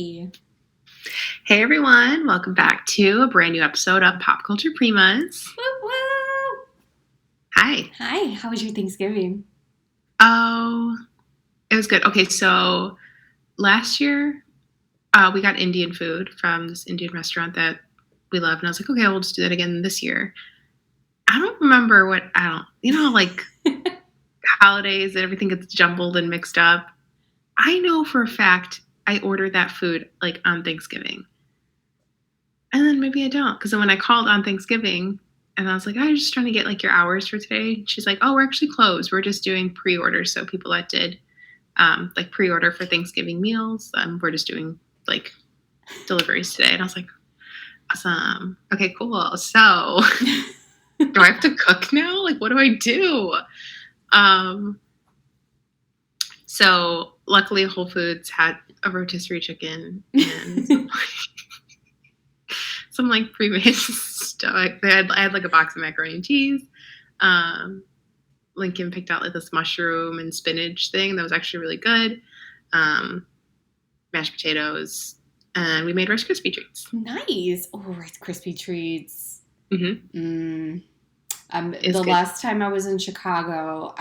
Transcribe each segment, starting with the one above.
Hey, Hey everyone, welcome back to a brand new episode of Pop Culture Primas. woo woo! Hi. Hi, how was your Thanksgiving? Oh, it was good. Okay, so last year we got Indian food from this Indian restaurant that we love, and I was like, okay, we'll just do that again this year. I don't remember like holidays and everything gets jumbled and mixed up. I know for a fact I ordered that food like on Thanksgiving. And then maybe I don't. Because then when I called on Thanksgiving and I was like, I was just trying to get like your hours for today. She's like, oh, we're actually closed. We're just doing pre-orders. So people that did like pre-order for Thanksgiving meals, we're just doing like deliveries today. And I was like, awesome. Okay, cool. So do I have to cook now? Like, what do I do? Um, so luckily Whole Foods had a rotisserie chicken and some like pre-made stuff. I had like a box of macaroni and cheese. Um, Lincoln picked out like this mushroom and spinach thing that was actually really good. Um, Mashed potatoes, and we made Rice Krispie treats. Nice. Oh, Rice Krispie treats. Mm-hmm. The Good. last time I was in Chicago,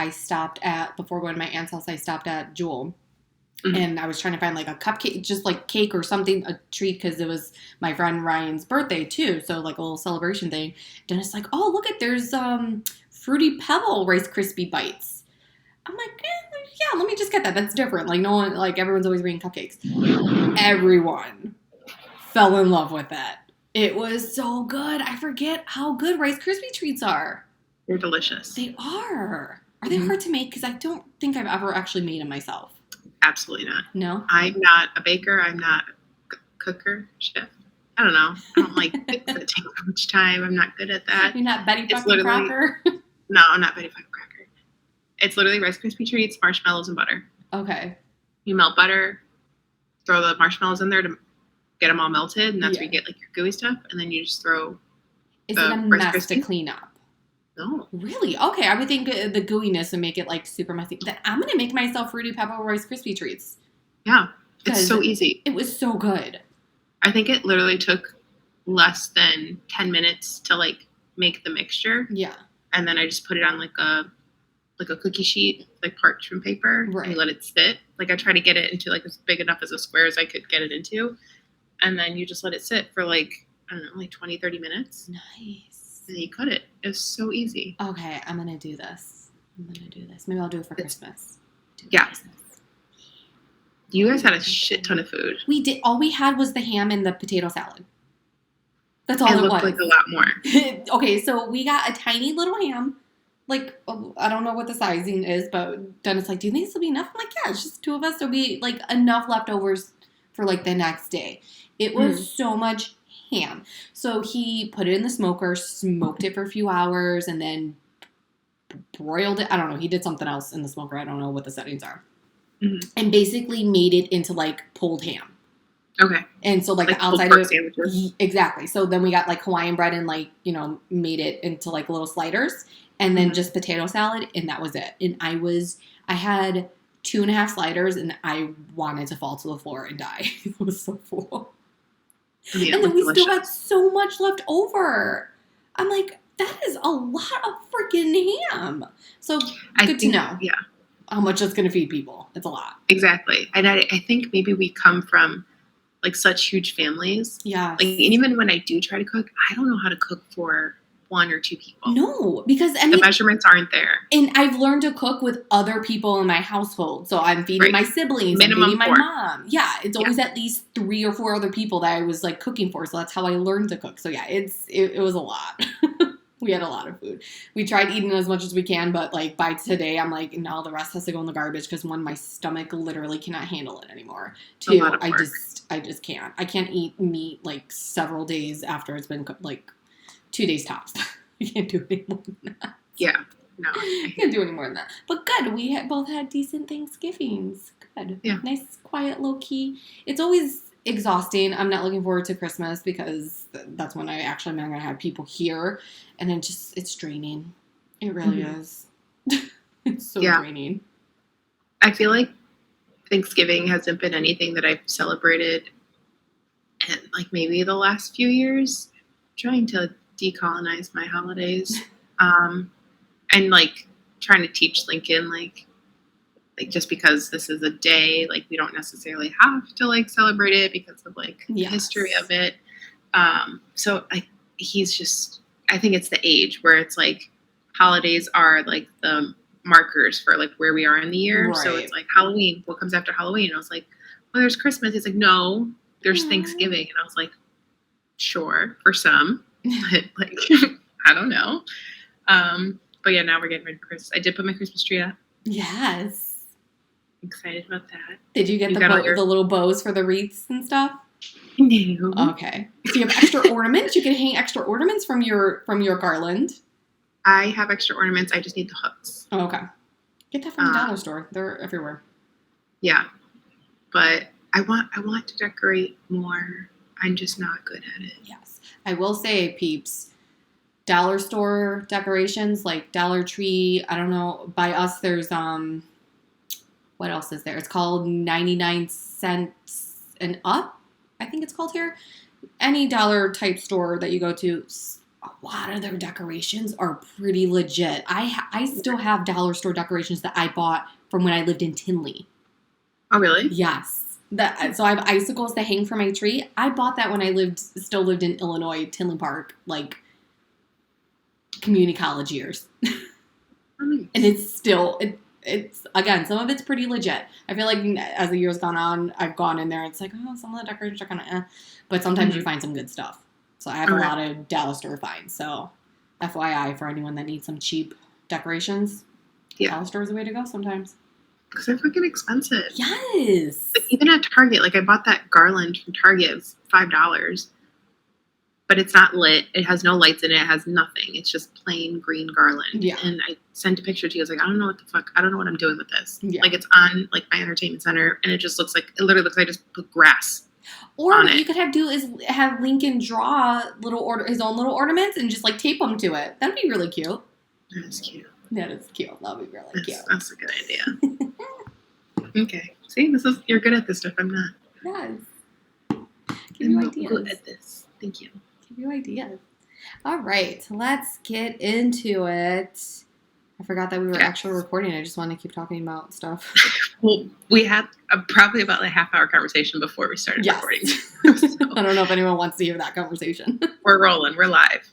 before going to my aunt's house, I stopped at Jewel. Mm-hmm. And I was trying to find like a cupcake, just like cake or something, a treat, because it was my friend Ryan's birthday too. So like a little celebration thing. Dennis like, oh, look there's Fruity Pebble Rice Krispie bites. I'm like, yeah, let me just get that. That's different. Like no one, like everyone's always bringing cupcakes. Everyone fell in love with that. It was so good. I forget how good Rice Krispie treats are. They're delicious. They are. Are they hard to make? Because I don't think I've ever actually made them myself. Absolutely not. No? I'm not a baker. I'm not a cooker, chef. I don't know. I don't like it to take much time. I'm not good at that. You're not Betty fucking Crocker? No, I'm not Betty fucking Crocker. It's literally Rice Krispie treats, marshmallows, and butter. Okay. You melt butter, throw the marshmallows in there to get them all melted, and that's where you get like your gooey stuff. And then you just throw. Is it a mess to clean up? No. Really? Okay, I would think the gooiness would make it like super messy. Then I'm gonna make myself Fruity Pebble Rice Krispie treats. Yeah, it's so easy. It was so good. I think it literally took less than 10 minutes to like make the mixture. Yeah. And then I just put it on like a cookie sheet, like parchment paper, and let it sit. Like I try to get it into like as big enough as a square as I could get it into. And then you just let it sit for like, I don't know, like 20, 30 minutes. Nice. And then you cut it. It was so easy. Okay, I'm going to do this. Maybe I'll do it for Christmas. Christmas. You guys had a shit ton of food. We did. All we had was the ham and the potato salad. That's all it was. It looked like a lot more. Okay, so we got a tiny little ham. Like, I don't know what the sizing is, but Dennis like, do you think this will be enough? I'm like, yeah, it's just two of us. There'll be like enough leftovers for like the next day. It was so much ham. So he put it in the smoker, smoked it for a few hours, and then broiled it. I don't know. He did something else in the smoker. I don't know what the settings are. Mm-hmm. And basically made it into like pulled ham. Okay. And so like the outside of it. Exactly. So then we got like Hawaiian bread and like, made it into like little sliders. And then just potato salad, and that was it. And I had 2.5 sliders, and I wanted to fall to the floor and die. It was so full. Yeah, and then we still had so much left over. I'm like, that is a lot of freaking ham. So good to know. Yeah. How much it's going to feed people. It's a lot. Exactly. And I think maybe we come from like such huge families. Yeah. Like, and even when I do try to cook, I don't know how to cook for 1 or 2 people. No, because the measurements aren't there. And I've learned to cook with other people in my household. So I'm feeding my siblings, I'm feeding my mom. Yeah, it's always at least 3 or 4 other people that I was like cooking for. So that's how I learned to cook. So yeah, it was a lot. We had a lot of food. We tried eating as much as we can, but like by today, I'm like, no, the rest has to go in the garbage because 1, my stomach literally cannot handle it anymore. 2, I just can't. I can't eat meat like several days after it's been cooked, like 2 days tops. I can't do any more than that. Yeah, no. I can't do any more than that. But good. We both had decent Thanksgivings. Good. Yeah. Nice, quiet, low-key. It's always exhausting. I'm not looking forward to Christmas because that's when I'm going to have people here. And then it's draining. It really is. It's so draining. I feel like Thanksgiving hasn't been anything that I've celebrated like maybe the last few years, trying to decolonize my holidays, and like trying to teach Lincoln like just because this is a day, like we don't necessarily have to like celebrate it because of like the history of it. So like he's just, I think it's the age where it's like holidays are like the markers for like where we are in the year. Right. So it's like Halloween. What comes after Halloween? And I was like, well, there's Christmas. He's like, no, there's Thanksgiving. And I was like, sure, for some, but like I don't know. But yeah, now we're getting ready for Christmas. I did put my Christmas tree up. Yes. Excited about that. Did you get the little bows for the wreaths and stuff? No. Okay. So you have extra ornaments? You can hang extra ornaments from your garland. I have extra ornaments. I just need the hooks. Oh, okay. Get that from the dollar store. They're everywhere. Yeah. But I want to decorate more. I'm just not good at it. Yes. I will say, peeps, dollar store decorations like Dollar Tree, I don't know, by us there's what else is there? It's called 99 cents and up, I think it's called here. Any dollar type store that you go to, a lot of their decorations are pretty legit. I still have dollar store decorations that I bought from when I lived in Tinley. Oh, really? Yes. So I have icicles that hang from my tree. I bought that when I still lived in Illinois, Tinley Park, like community college years. And it's still... It's again, some of it's pretty legit. I feel like as the years gone on, I've gone in there. It's like, oh, some of the decorations are kind of but sometimes you find some good stuff. So I have a lot of dollar store finds. So FYI for anyone that needs some cheap decorations, dollar store is the way to go sometimes. Because they're fucking expensive. Yes. Like, even at Target, like I bought that garland from Target, it was $5. But it's not lit. It has no lights in it. It has nothing. It's just plain green garland. Yeah. And I sent a picture to you. I was like, I don't know what the fuck. I don't know what I'm doing with this. Yeah. Like it's on like my entertainment center, and it just looks like it literally looks like I just put grass. Or what you could have Lincoln draw his own little ornaments and just like tape them to it. That'd be really cute. That is cute. That is cute. That'd be really cute. That's a good idea. Okay. See, you're good at this stuff. I'm not. Yes. Give you ideas. Good at this. Thank you. Give you ideas. All right, let's get into it. I forgot that we were actually recording. I just want to keep talking about stuff. Well, we had probably about a half-hour conversation before we started recording. So. I don't know if anyone wants to hear that conversation. We're rolling. We're live.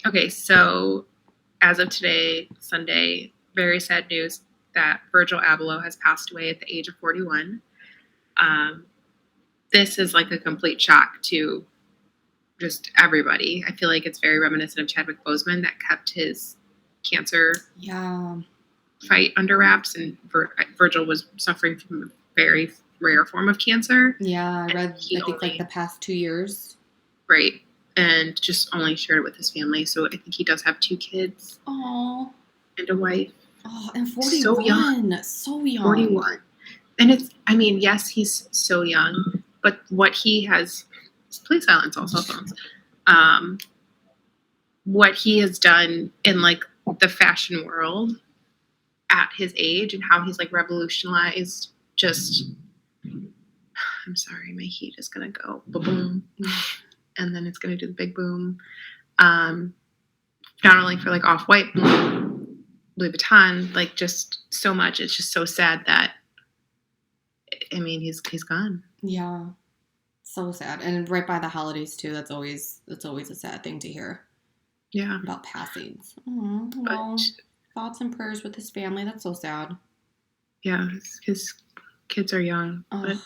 Okay, so as of today, Sunday, very sad news that Virgil Abloh has passed away at the age of 41. This is like a complete shock to just everybody. I feel like it's very reminiscent of Chadwick Boseman that kept his cancer fight under wraps, and Virgil was suffering from a very rare form of cancer. Yeah, I read, I think, like the past 2 years. Right, and just only shared it with his family. So I think he does have 2 kids. Oh. And a wife. Oh, and 41. So young. So young. 41. And it's, I mean, yes, he's so young, but what he has... Please silence all cell phones. What he has done in like the fashion world at his age and how he's like revolutionized just, I'm sorry, my heat is going to go boom, and then it's going to do the big boom. Not only for like Off-White, Louis Vuitton, like just so much. It's just so sad that, I mean, he's gone. Yeah. So sad. And right by the holidays too. That's always a sad thing to hear. Yeah. About passings. Well, thoughts and prayers with his family. That's so sad. Yeah, his kids are young. Oh. But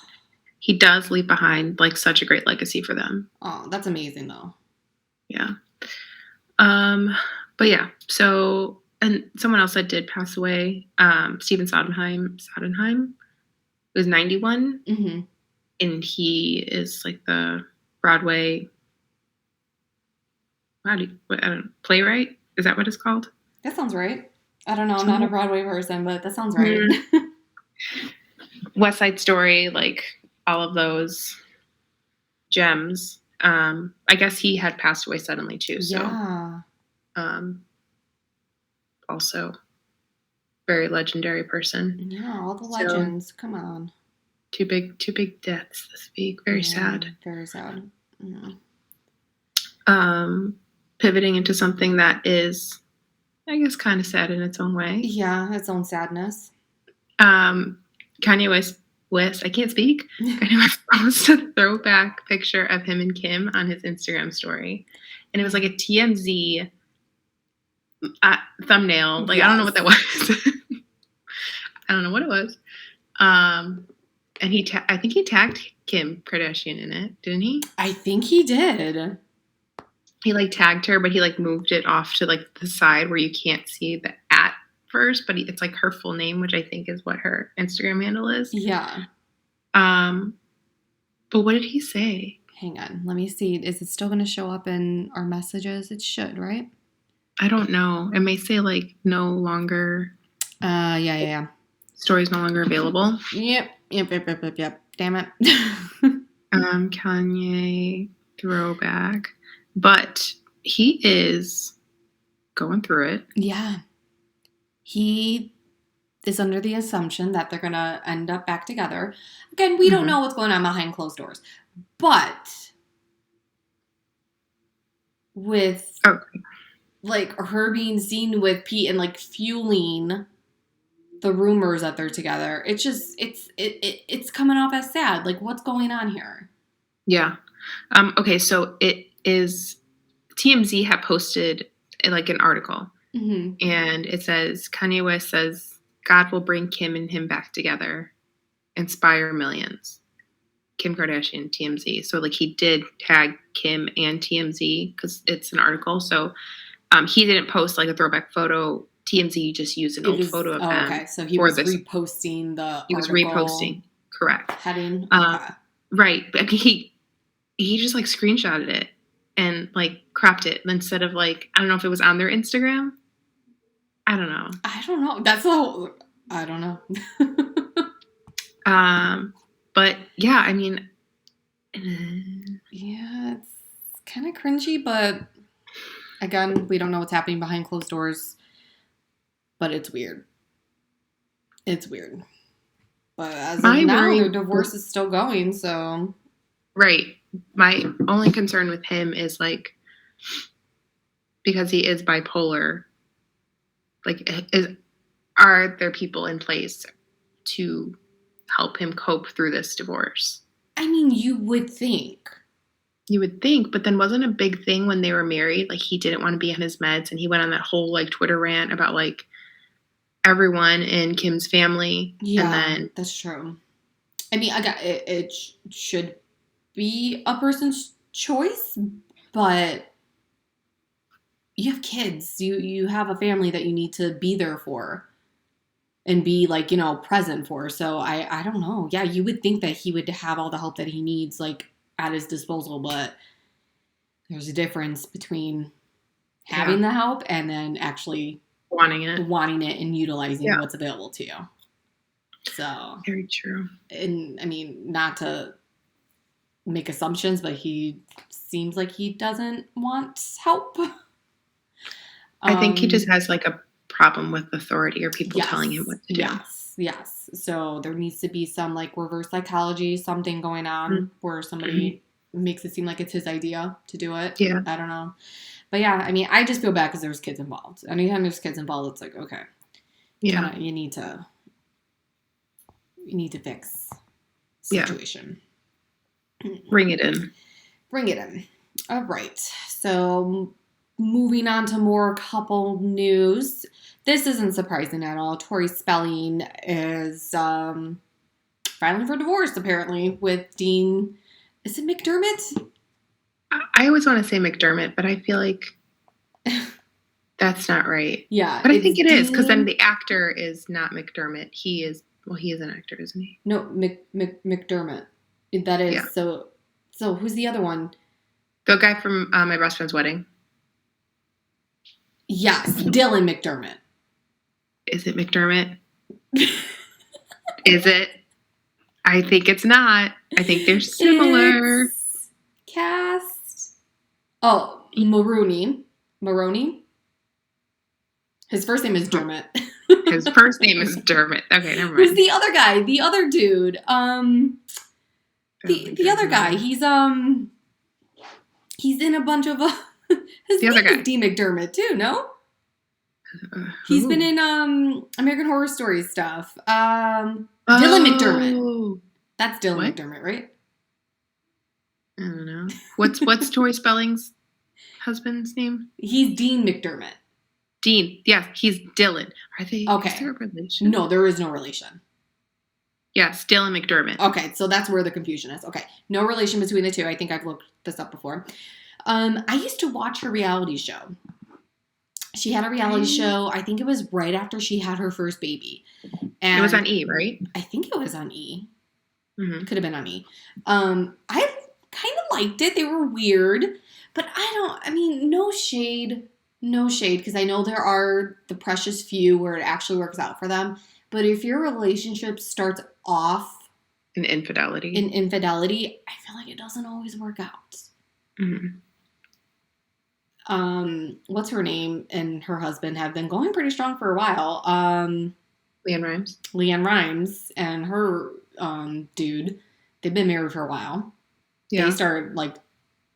he does leave behind like such a great legacy for them. Oh, that's amazing though. Yeah. But yeah, so, and someone else that did pass away, Stephen Sondheim was 91. Mm-hmm. And he is like the Broadway, playwright? Is that what it's called? That sounds right. I don't know. I'm not a Broadway person, but that sounds right. West Side Story, like all of those gems. I guess he had passed away suddenly too. So, yeah. Also, very legendary person. Yeah, all the legends. Come on. Two big deaths this week. Very sad. Very sad. Yeah. Pivoting into something that is, I guess, kind of sad in its own way. Yeah, its own sadness. Kanye West, I can't speak. Kanye West posted a throwback picture of him and Kim on his Instagram story. And it was like a TMZ thumbnail. Like, yes. I don't know what that was. I don't know what it was. And I think he tagged Kim Kardashian in it, didn't he? I think he did. He like tagged her, but he like moved it off to like the side where you can't see the at first, but it's like her full name, which I think is what her Instagram handle is. Yeah. But what did he say? Hang on, let me see. Is it still going to show up in our messages? It should, right? I don't know. It may say like no longer. Yeah. Story's no longer available. Yep. Damn it. Kanye throwback. But he is going through it. Yeah. He is under the assumption that they're going to end up back together. Again, we don't know what's going on behind closed doors. But with like her being seen with Pete and like fueling the rumors that they're together, it's just it's coming off as sad. Like, what's going on here? Yeah. Okay, so it is TMZ had posted like an article, and it says Kanye West says God will bring Kim and him back together, inspire millions. Kim Kardashian, TMZ. So like he did tag Kim and TMZ because it's an article. So he didn't post like a throwback photo. TMZ just used an old photo of them. Okay, so he was reposting the He was reposting, correct. Heading. Right, but he just like screenshotted it and like cropped it instead of like, I don't know if it was on their Instagram. I don't know. That's the whole, I don't know. But yeah, I mean, yeah, it's kind of cringy, but again, we don't know what's happening behind closed doors, but it's weird. It's weird. But as of now, their divorce is still going, so. Right. My only concern with him is like, because he is bipolar, like, are there people in place to help him cope through this divorce? I mean, you would think. You would think, but then wasn't a big thing when they were married? Like, he didn't want to be on his meds, and he went on that whole like Twitter rant about like everyone in Kim's family. Yeah, and then, that's true. I mean, it should be a person's choice, but you have kids. You have a family that you need to be there for. And be like, present for. So I don't know. Yeah, you would think that he would have all the help that he needs like at his disposal, but there's a difference between having the help and then actually wanting it and utilizing what's available to you. So very true. And I mean, not to make assumptions, but he seems like he doesn't want help. I think he just has like a problem with authority or people telling him what to do. Yes. So there needs to be some like reverse psychology, something going on where somebody makes it seem like it's his idea to do it. Yeah. I don't know. But yeah, I mean, I just feel bad because there's kids involved. Anytime there's kids involved, it's like, okay. Yeah. You need to fix situation. Yeah. Bring it in. All right. So moving on to more couple news. This isn't surprising at all. Tori Spelling is filing for divorce, apparently, with Dean. Is it McDermott? I always want to say McDermott, but I feel like that's not right. Yeah. But I think it is, because then the actor is not McDermott. He is an actor, isn't he? No, McDermott. That is. Yeah. So who's the other one? The guy from My Best Friend's Wedding. Yes, Dylan McDermott. Is it McDermott? Is it? I think it's not. I think they're similar. It's cast. Oh, Maroney. His first name is Dermot. His first name is Dermot. Okay, never mind. Who's the other guy? The other dude. The other guy. He's in a bunch of his name is D. McDermott too, no? He's been in American Horror Story stuff. Dylan McDermott. That's Dylan McDermott, right? I don't know. What's Tori Spelling's husband's name? He's Dean McDermott. Dean. Yes, he's Dylan. Are they? Okay. Is there a relation? No, there is no relation. Yes, Dylan McDermott. Okay, so that's where the confusion is. Okay, no relation between the two. I think I've looked this up before. I used to watch her reality show. She had a reality show. I think it was right after she had her first baby. And it was on E, right? I think it was on E. Mm-hmm. Could have been on E. I kind of liked it. They were weird. But no shade. No shade. Because I know there are the precious few where it actually works out for them. But if your relationship starts off in infidelity, I feel like it doesn't always work out. Mm-hmm. What's her name and her husband have been going pretty strong for a while. LeAnn Rimes and her dude, they've been married for a while. Yeah. They started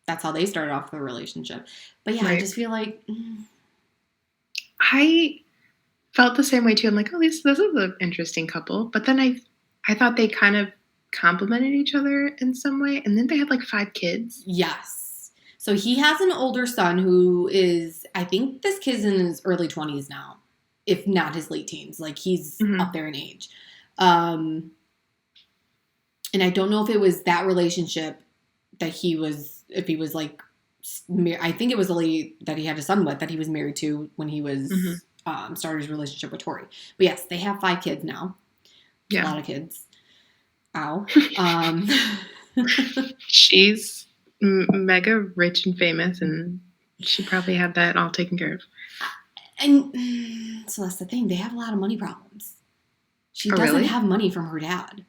that's how they started off their relationship. But yeah, right. I just feel like I felt the same way too. I'm like, oh, this is an interesting couple. But then I thought they kind of complimented each other in some way. And then they had 5 kids. Yes. So he has an older son who is, I think this kid's in his early 20s now, if not his late teens. He's up there in age. And I don't know if it was that relationship that I think it was the lady that he had a son with that he was married to when he was started his relationship with Tori. But yes, they have 5 kids now. Yeah. A lot of kids. Ow. She's mega rich and famous, and she probably had that all taken care of. And so that's the thing. They have a lot of money problems. She doesn't have money from her dad.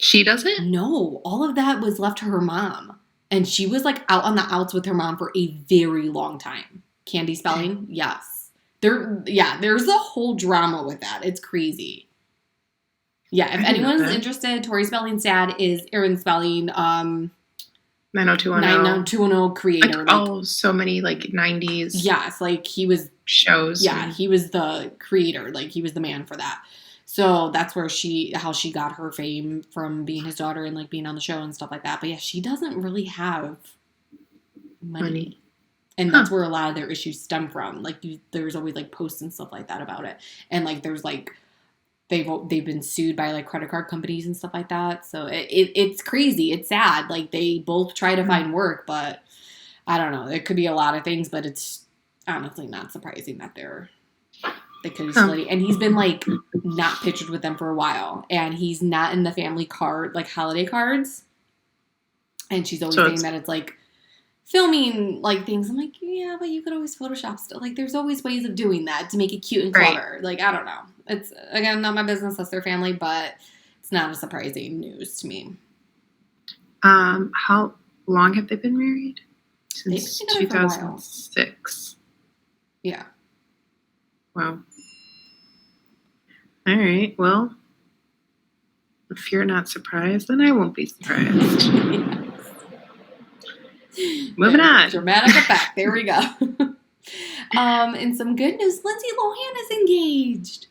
She doesn't? No. All of that was left to her mom. And she was out on the outs with her mom for a very long time. Candy Spelling? Yes. There's a whole drama with that. It's crazy. Yeah, if anyone's interested, Tori Spelling's dad is Aaron Spelling, 90210 creator. So many 90s. Yes, he was shows. Yeah, he was the creator. He was the man for that. So that's where how she got her fame from being his daughter and being on the show and stuff like that. But yeah, she doesn't really have money. And that's where a lot of their issues stem from. There's always posts and stuff like that about it. And there's they've been sued by credit card companies and stuff like that. So it's crazy. It's sad. They both try to find work, but I don't know. It could be a lot of things, but it's honestly not surprising that they could be splitting. And he's been not pictured with them for a while, and he's not in the family card holiday cards. And she's always saying that it's filming things. I'm yeah, but you could always Photoshop still. There's always ways of doing that to make it cute and clever. Right. I don't know. It's again not my business. That's their family, but it's not a surprising news to me. How long have they been married? Since 2006. Yeah. Wow. All right. Well, if you're not surprised, then I won't be surprised. Moving on. Dramatic effect. There we go. And some good news. Lindsay Lohan is engaged.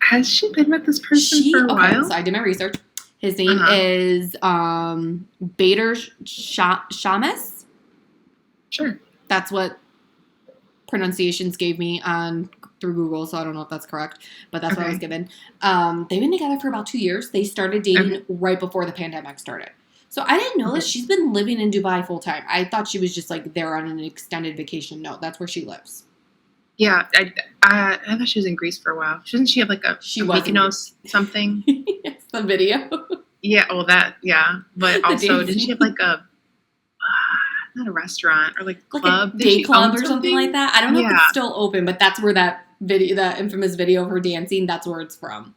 Has she been with this person for a while? So I did my research. His name is Bader Shamus. Sure. That's what pronunciations gave me through Google, so I don't know if that's correct, but that's what I was given. They've been together for about 2 years. They started dating right before the pandemic started. So I didn't know this. She's been living in Dubai full time. I thought she was just there on an extended vacation. No, that's where she lives. Yeah, I thought she was in Greece for a while. Shouldn't she have a Mykonos something? Yes, the video. Yeah, well but also didn't she have not a restaurant or club, a day club or something like that? I don't know if it's still open, but that's where that video, that infamous video of her dancing, that's where it's from.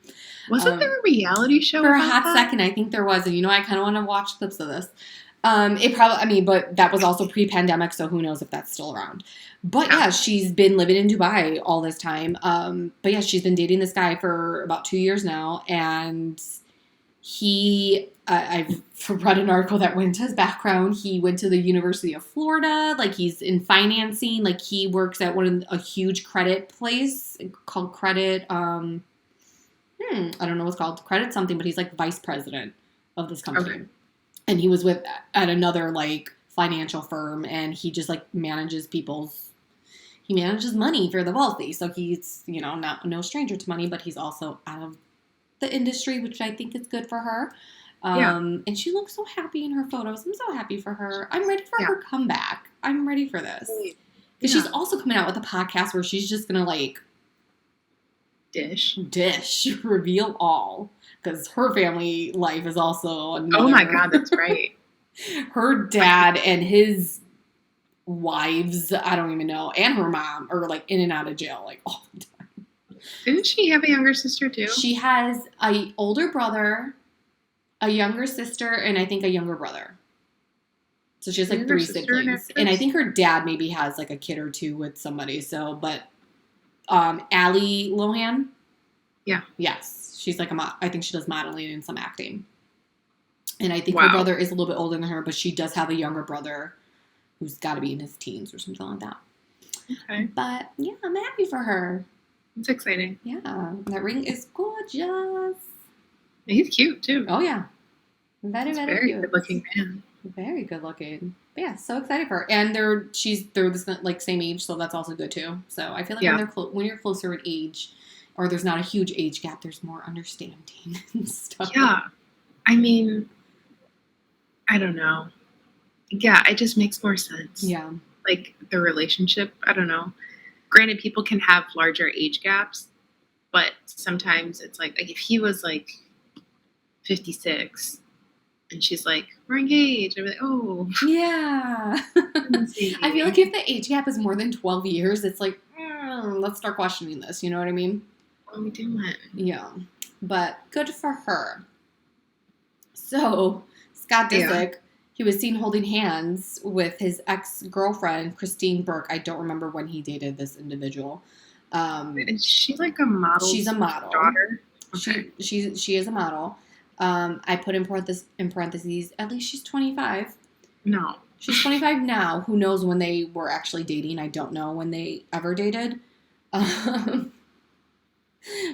Wasn't there a reality show for a hot second? I think there was, and I kind of want to watch clips of this. It probably, I mean, but that was also pre-pandemic, so who knows if that's still around. But yeah, she's been living in Dubai all this time. But yeah, she's been dating this guy for about 2 years now, and I've read an article that went into his background. He went to the University of Florida. Like, he's in financing. Like, he works at a huge credit place called Credit. I don't know what's called, Credit something, but he's like vice president of this company. Okay. And he was at another like financial firm, and he just like manages money for the wealthy. So he's, no stranger to money, but he's also out of the industry, which I think is good for her. And she looks so happy in her photos. I'm so happy for her. I'm ready for her comeback. I'm ready for this. Because she's also coming out with a podcast where she's just going to like dish, reveal all. Because her family life is also another. Oh my God, that's right. Her dad and his wives, I don't even know, and her mom are like in and out of jail like all the time. Didn't she have a younger sister too? She has an older brother, a younger sister, and I think a younger brother. So she has like 3 siblings. And I think her dad maybe has like a kid or 2 with somebody. So, but Ali Lohan. Yeah. Yes. She's like I think she does modeling and some acting. And I think her brother is a little bit older than her, but she does have a younger brother who's got to be in his teens or something like that. Okay. But yeah, I'm happy for her. It's exciting. Yeah. That ring is gorgeous. He's cute too. Oh yeah. Very cute. Good looking man. Very good looking. But yeah, so excited for her. And they're this like same age, so that's also good too. So I feel like when you're closer in age, or there's not a huge age gap, there's more understanding and stuff. Yeah. I mean, I don't know. Yeah, it just makes more sense. Yeah. Like the relationship, I don't know. Granted, people can have larger age gaps, but sometimes it's like if he was like 56 and she's like, we're engaged, I'd be like, oh. Yeah. I feel like if the age gap is more than 12 years, it's like, let's start questioning this. You know what I mean? What are we doing? Yeah. But good for her. So, Scott Disick, he was seen holding hands with his ex-girlfriend, Christine Burke. I don't remember when he dated this individual. Is she like a model? She's a model. Daughter? Okay. She is a model. I put in parentheses, at least she's 25. No. She's 25 now. Who knows when they were actually dating? I don't know when they ever dated.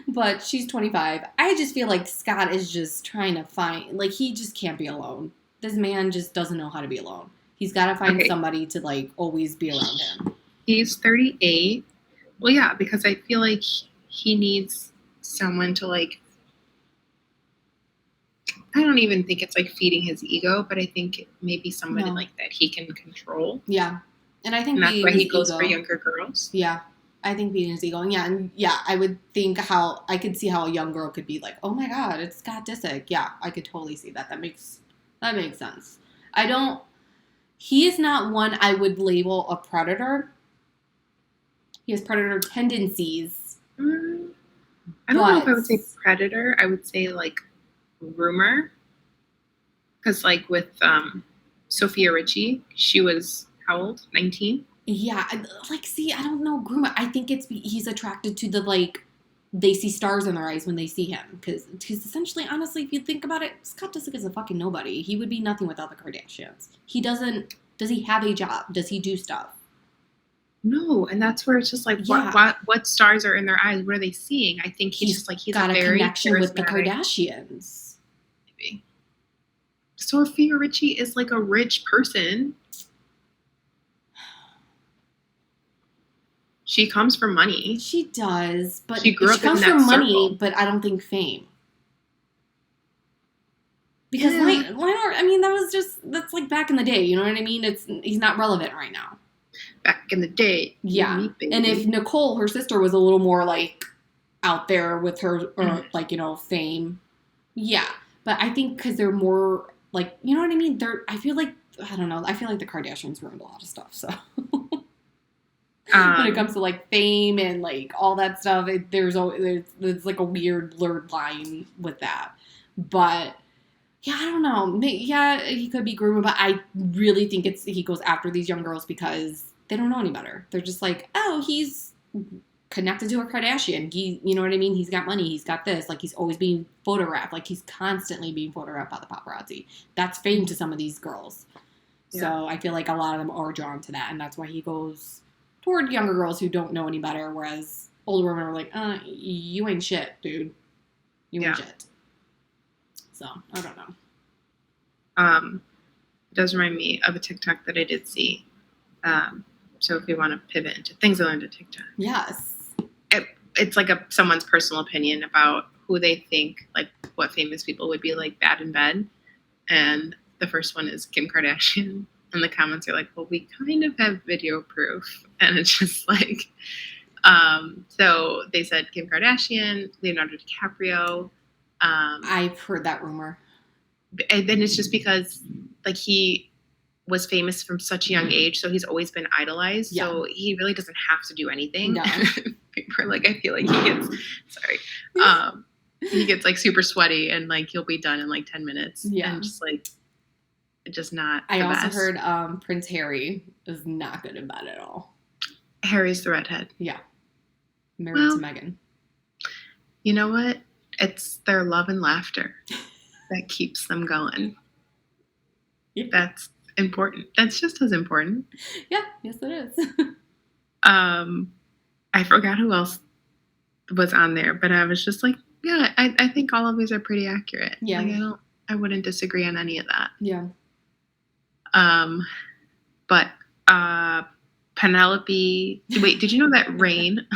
But she's 25. I just feel like Scott is just trying to find, like, he just can't be alone. This man just doesn't know how to be alone. He's got to find somebody to, like, always be around him. He's 38. Well, yeah, because I feel like he needs someone to, like, I don't even think it's, like, feeding his ego, but I think maybe somebody like that he can control. Yeah. And I think that's why he goes for younger girls. Yeah. I think being his ego. And I would think I could see how a young girl could be like, oh my God, it's Scott Disick. Yeah, I could totally see that. That makes sense. He is not one I would label a predator. He has predator tendencies. I don't know if I would say predator. I would say like groomer. Because like with Sophia Richie, she was how old? 19? Yeah, I don't know, groomer. I think he's attracted to the, like, they see stars in their eyes when they see him. Because essentially, honestly, if you think about it, Scott Disick is a fucking nobody. He would be nothing without the Kardashians. Does he have a job? Does he do stuff? No, and that's where it's just like, what stars are in their eyes? What are they seeing? I think he's just like, he's got a very connection with the Kardashians. Maybe. Sophia Richie is like a rich person. She comes from money. She does, but she comes from money, but I don't think fame. Because why not? I mean, that's like back in the day. You know what I mean? He's not relevant right now. Back in the day. Yeah. And if Nicole, her sister, was a little more like out there with her, or like, fame. Yeah. But I think because they're more like, you know what I mean? I feel like the Kardashians ruined a lot of stuff. So when it comes to like fame and like all that stuff, there's like a weird blurred line with that. But Yeah, I don't know. Yeah, he could be grooming, but I really think he goes after these young girls because they don't know any better. They're just like, oh, he's connected to a Kardashian. You know what I mean? He's got money. He's got this. Like, he's always being photographed. Like, he's constantly being photographed by the paparazzi. That's fame to some of these girls. Yeah. So I feel like a lot of them are drawn to that, and that's why he goes toward younger girls who don't know any better, whereas older women are like, you ain't shit, dude. You ain't shit. So, I don't know. It does remind me of a TikTok that I did see. So if we want to pivot into things I learned at TikTok. Yes. It's like someone's personal opinion about who they think, like, what famous people would be like bad in bed. And the first one is Kim Kardashian. And the comments are like, well, we kind of have video proof. And it's just like, so they said Kim Kardashian, Leonardo DiCaprio. I've heard that rumor. And then it's just because, like, he was famous from such a young age, so he's always been idolized. Yeah. So he really doesn't have to do anything. No. Like, I feel like he gets, he gets like super sweaty and like he'll be done in like 10 minutes. Yeah. And just like, just not. I also heard Prince Harry is not good in bed at all. Harry's the redhead. Yeah. Married to Meghan. You know what? It's their love and laughter that keeps them going. Yeah. That's important. That's just as important. Yeah, yes it is. I forgot who else was on there, but I was just like, yeah, I think all of these are pretty accurate. Yeah. Like, I wouldn't disagree on any of that. Yeah. But Penelope, wait, did you know that Rain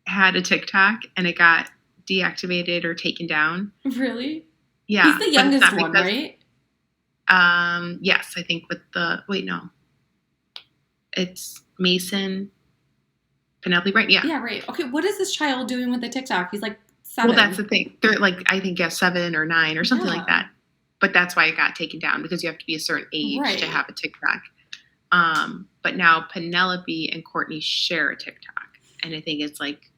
had a TikTok and it got deactivated or taken down? Really? Yeah. He's the youngest one, right? Yes, I think no. It's Mason, Penelope, right? Yeah. Yeah, right. Okay, what is this child doing with the TikTok? He's like 7. Well, that's the thing. They're like, I think, 7 or 9 or something like that. But that's why it got taken down, because you have to be a certain age to have a TikTok. But now Penelope and Courtney share a TikTok. And I think it's like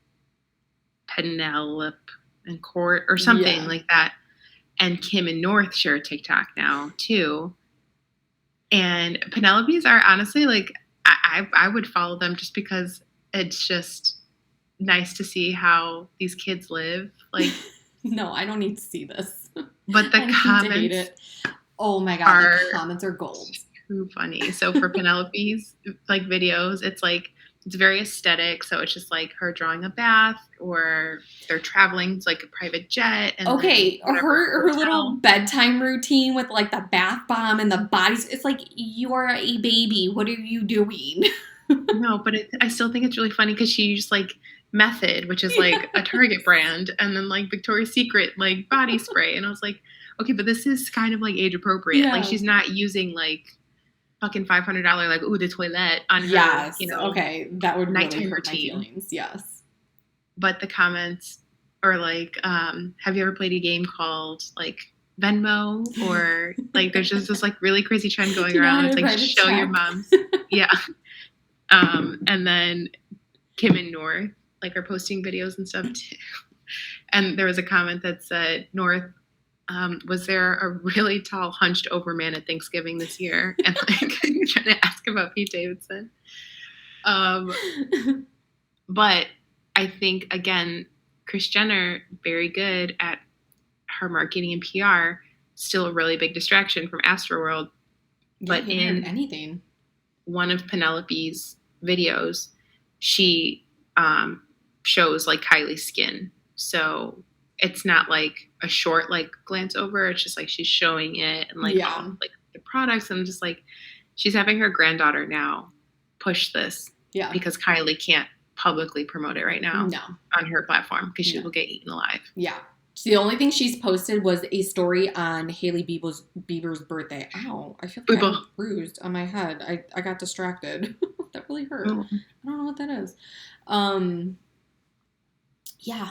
Penelope and Court or something like that. And Kim and North share a TikTok now too. And Penelope's are honestly like, I would follow them just because it's just nice to see how these kids live. Like, no, I don't need to see this. But the comments, oh my god, the comments are gold. Too funny. So for Penelope's like videos, it's like, it's very aesthetic. So it's just like her drawing a bath, or they're traveling to like a private jet. And okay, her little bedtime routine with like the bath bomb and the bodies. It's like, you are a baby. What are you doing? No, but I still think it's really funny because she used like Method, which is like a Target brand, and then like Victoria's Secret like body spray. And I was like, okay, but this is kind of like age appropriate. Yeah. Like, she's not using like fucking $500 like eau de toilette on her, okay, that would nighttime really hurt routine. My feelings. Yes. But the comments are like, have you ever played a game called like Venmo, or like there's just this like really crazy trend going around. It's like, show your moms. Yeah. And then Kim and North like are posting videos and stuff too. And there was a comment that said, North, was there a really tall, hunched over man at Thanksgiving this year? And like trying to ask about Pete Davidson. But I think, again, Kris Jenner, very good at her marketing and PR, still a really big distraction from Astroworld. But in anything, one of Penelope's videos, she shows like Kylie's skin. So it's not like a short like glance over. It's just like she's showing it and like all like the products. And just like, she's having her granddaughter now push this. Yeah. Because Kylie can't publicly promote it right now on her platform because she will get eaten alive. Yeah. So the only thing she's posted was a story on Hailey Bieber's birthday. Ow, I feel like I'm bruised on my head. I got distracted. That really hurt. Oh. I don't know what that is. Yeah.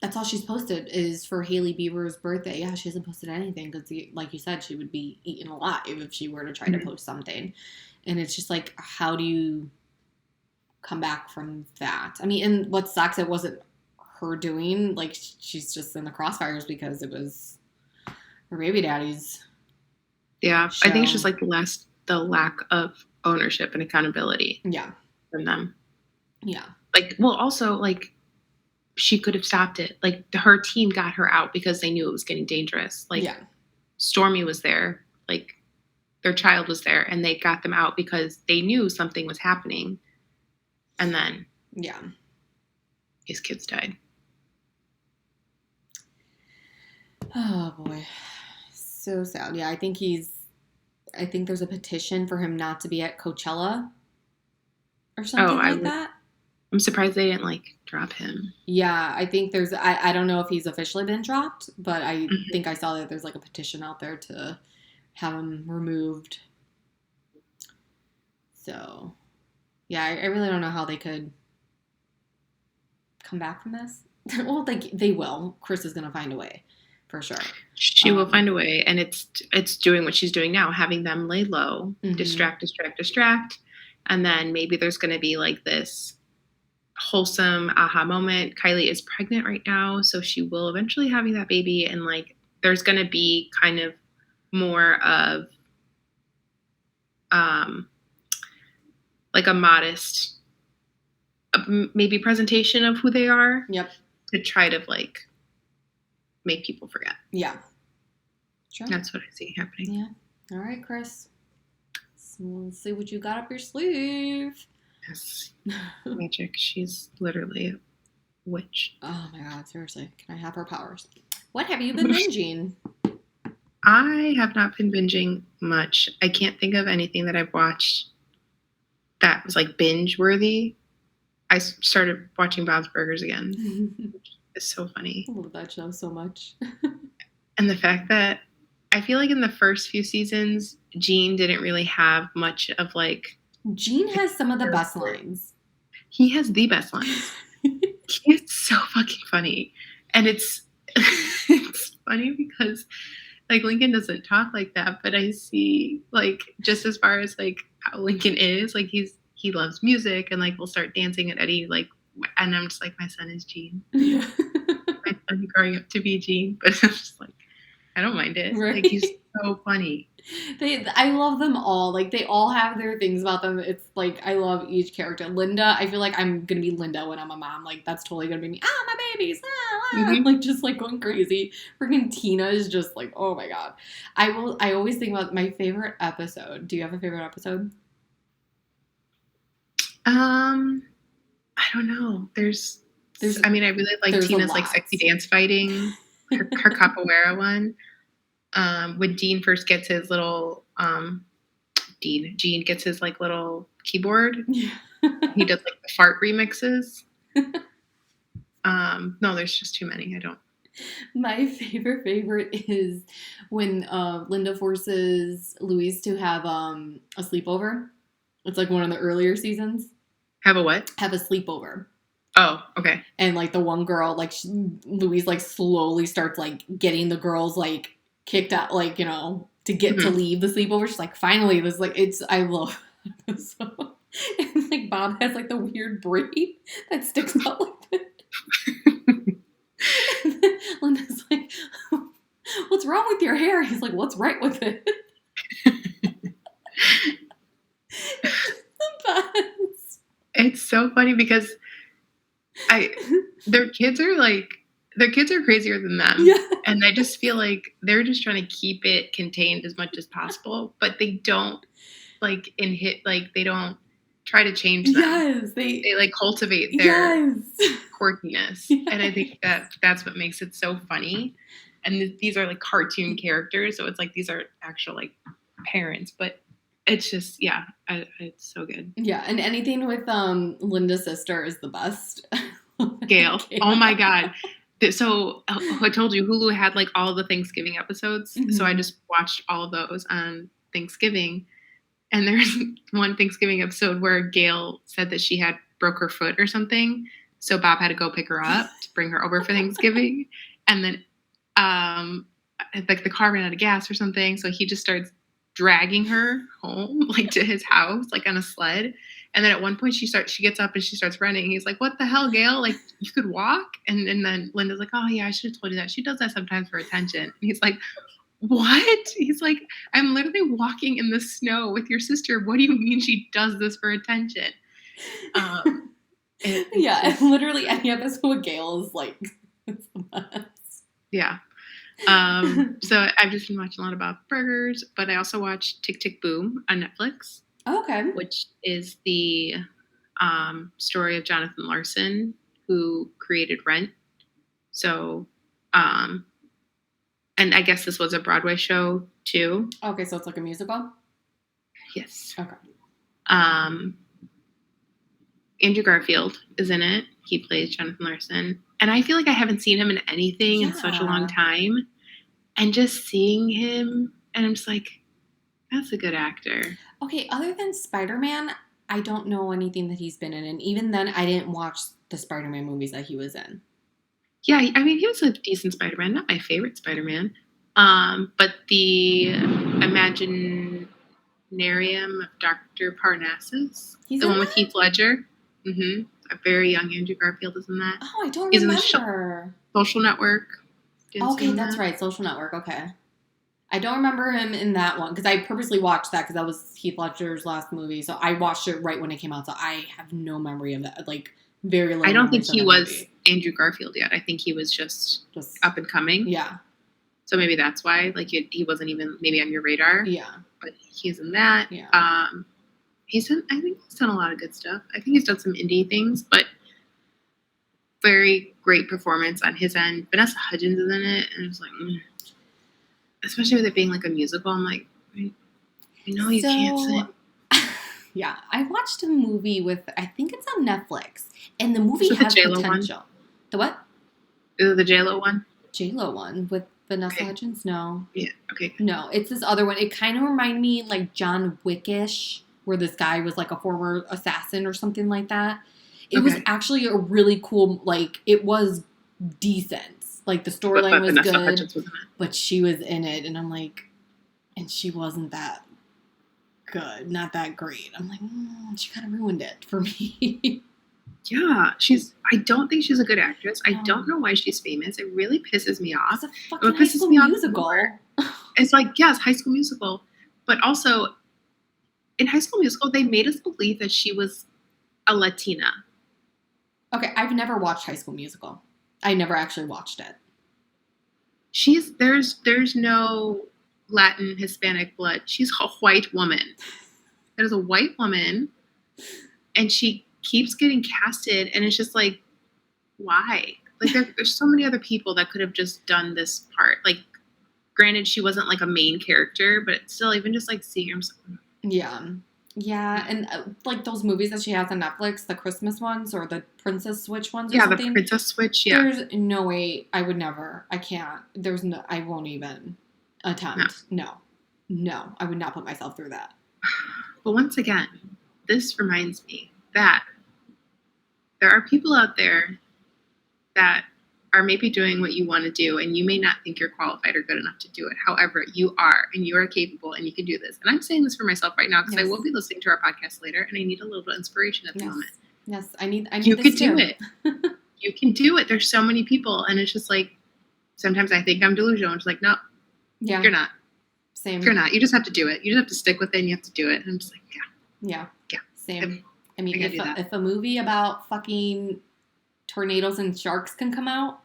That's all she's posted is for Hailey Bieber's birthday. Yeah, she hasn't posted anything because, like you said, she would be eaten alive if she were to try to post something. And it's just like, how do you come back from that? I mean, and what sucks, it wasn't her doing. Like, she's just in the crossfires because it was Her baby daddies. Yeah, Show. I think it's just like the lack I think it's just like the lack of ownership and accountability. Yeah. From them. Yeah. Like, well, also like she could have stopped it. Like her team got her out because they knew it was getting dangerous. Like yeah. Stormy was there, like their child was there, and they got them out because they knew something was happening. And then his kids died. Oh boy. So sad. Yeah, I think there's a petition for him not to be at Coachella or something like that. I'm surprised they didn't like drop him. Yeah, I think there's I don't know if he's officially been dropped, but I think I saw that there's like a petition out there to have him removed. So, yeah, I really don't know how they could come back from this. Well, they will. Chris is going to find a way, for sure. She will find a way, and it's doing what she's doing now, having them lay low, distract, and then maybe there's going to be like this wholesome aha moment. Kylie is pregnant right now, so she will eventually having that baby, and like there's going to be kind of more of like a modest maybe presentation of who they are. Yep. To try to like make people forget. Yeah. Sure. That's what I see happening. Yeah. All right, Chris. So let's see what you got up your sleeve. Yes. Magic. She's literally a witch. Oh my God, seriously. Can I have her powers? What have you been binging? I have not been binging much. I can't think of anything that I've watched that was like binge worthy. I started watching Bob's Burgers again. It's so funny. I love that show so much. And the fact that I feel like in the first few seasons, Gene didn't really have much of like... Gene has some of the best lines. He has the best lines. It's so fucking funny. And it's funny because like Lincoln doesn't talk like that, but I see like just as far as like how Lincoln is, like he loves music and like we'll start dancing at Eddie, like, and I'm just like, my son is Gene. Yeah. My son growing up to be Gene, but I'm just like, I don't mind it. Right. Like he's so funny. I love them all. Like they all have their things about them. It's like I love each character. Linda, I feel like I'm gonna be Linda when I'm a mom. Like that's totally gonna be me. Ah, my babies. Like just like going crazy. Freaking Tina is just like, oh my God. I always think about my favorite episode. Do you have a favorite episode? I don't know. There's I mean, I really like Tina's like sexy dance fighting, her capoeira one. When Dean first gets his little, Gene gets his like little keyboard. Yeah. He does like the fart remixes. No, there's just too many. I don't. My favorite is when Linda forces Louise to have a sleepover. It's like one of the earlier seasons. Have a what? Have a sleepover. Oh, okay. And like the one girl, like Louise, like slowly starts like getting the girls like kicked out, like, you know, to get to leave the sleepover. She's like, finally, this like I love it so. And like Bob has like the weird braid that sticks out like this. And then Linda's like, what's wrong with your hair? He's like, what's right with it? It's so funny because their kids are crazier than them. Yeah. And I just feel like they're just trying to keep it contained as much as possible, but they don't they don't try to change them. Yes. They like cultivate their quirkiness. Yes. And I think that's what makes it so funny. And these are like cartoon characters. So it's like, these are actual like parents, but it's just, yeah, it's so good. Yeah, and anything with Linda's sister is the best. Gail. Oh my God. So I told you Hulu had like all the Thanksgiving episodes. Mm-hmm. So I just watched all of those on Thanksgiving. And there's one Thanksgiving episode where Gail said that she had broke her foot or something. So Bob had to go pick her up to bring her over for Thanksgiving. And then like the car ran out of gas or something. So he just starts dragging her home, like to his house, like on a sled. And then at one point she gets up and she starts running. He's like, what the hell, Gail? Like, you could walk? And then Linda's like, oh yeah, I should have told you that. She does that sometimes for attention. And he's like, what? He's like, I'm literally walking in the snow with your sister. What do you mean she does this for attention? Yeah, and literally any episode with Gail is like, it's a mess. Yeah. So I've just been watching a lot about burgers, but I also watched Tick Tick Boom on Netflix. Okay. Which is the story of Jonathan Larson, who created Rent. So, and I guess this was a Broadway show too. Okay, so it's like a musical? Yes. Okay. Andrew Garfield is in it. He plays Jonathan Larson. And I feel like I haven't seen him in anything in such a long time. And just seeing him, and I'm just like, that's a good actor. Okay, other than Spider-Man, I don't know anything that he's been in. And even then, I didn't watch the Spider-Man movies that he was in. Yeah, I mean, he was a decent Spider-Man. Not my favorite Spider-Man. But the Imaginarium of Dr. Parnassus, the one with Heath Ledger. Mm-hmm. A very young Andrew Garfield is in that. Oh, I don't remember. He's in the Social Network. Okay, that's right. Social Network. Okay. I don't remember him in that one because I purposely watched that because that was Heath Ledger's last movie. So I watched it right when it came out. So I have no memory of that. Like, very little. I don't think he was Andrew Garfield yet. I think he was just up and coming. Yeah. So maybe that's why, like, he wasn't even maybe on your radar. Yeah. But he's in that. Yeah. I think he's done a lot of good stuff. I think he's done some indie things, but very great performance on his end. Vanessa Hudgens is in it, and it's like, especially with it being like a musical, I'm like, I know you can't sing. Yeah, I watched a movie with, I think it's on Netflix, and the movie has potential. One? The what? Is it the J-Lo one? J-Lo one with Vanessa Hudgens? No. Yeah, okay. No, it's this other one. It kind of reminded me like John Wick-ish, where this guy was like a former assassin or something like that. It was actually a really cool, like, it was decent. Like, the storyline was good, was but she was in it, and I'm like, and she wasn't that good, not that great. I'm like, she kind of ruined it for me. Yeah, I don't think she's a good actress. I don't know why she's famous. It really pisses me off. It's a fucking High School Musical. It's like, yes, High School Musical. But also, in High School Musical, they made us believe that she was a Latina. Okay, I've never watched High School Musical. I never actually watched it. There's no Latin, Hispanic blood. She's a white woman. That is a white woman, and she keeps getting casted, and it's just like, why? Like, there's so many other people that could have just done this part. Like, granted, she wasn't like a main character, but still, even just like seeing her. Yeah, and like those movies that she has on Netflix, the Christmas ones or the Princess Switch ones or something. Yeah, the Princess Switch, yeah. There's no way, I would never, I can't, I won't even attempt. No, I would not put myself through that. But once again, this reminds me that there are people out there that are maybe doing what you want to do, and you may not think you're qualified or good enough to do it. However, you are, and you are capable, and you can do this. And I'm saying this for myself right now because I will be listening to our podcast later, and I need a little bit of inspiration at the moment. Yes, I need. You could do it. You can do it. There's so many people, and it's just like sometimes I think I'm delusional. It's like, no, you're not. Same. You're not. You just have to do it. You just have to stick with it, and you have to do it. And I'm just like, yeah. Same. I mean, if a movie about fucking tornadoes and sharks can come out,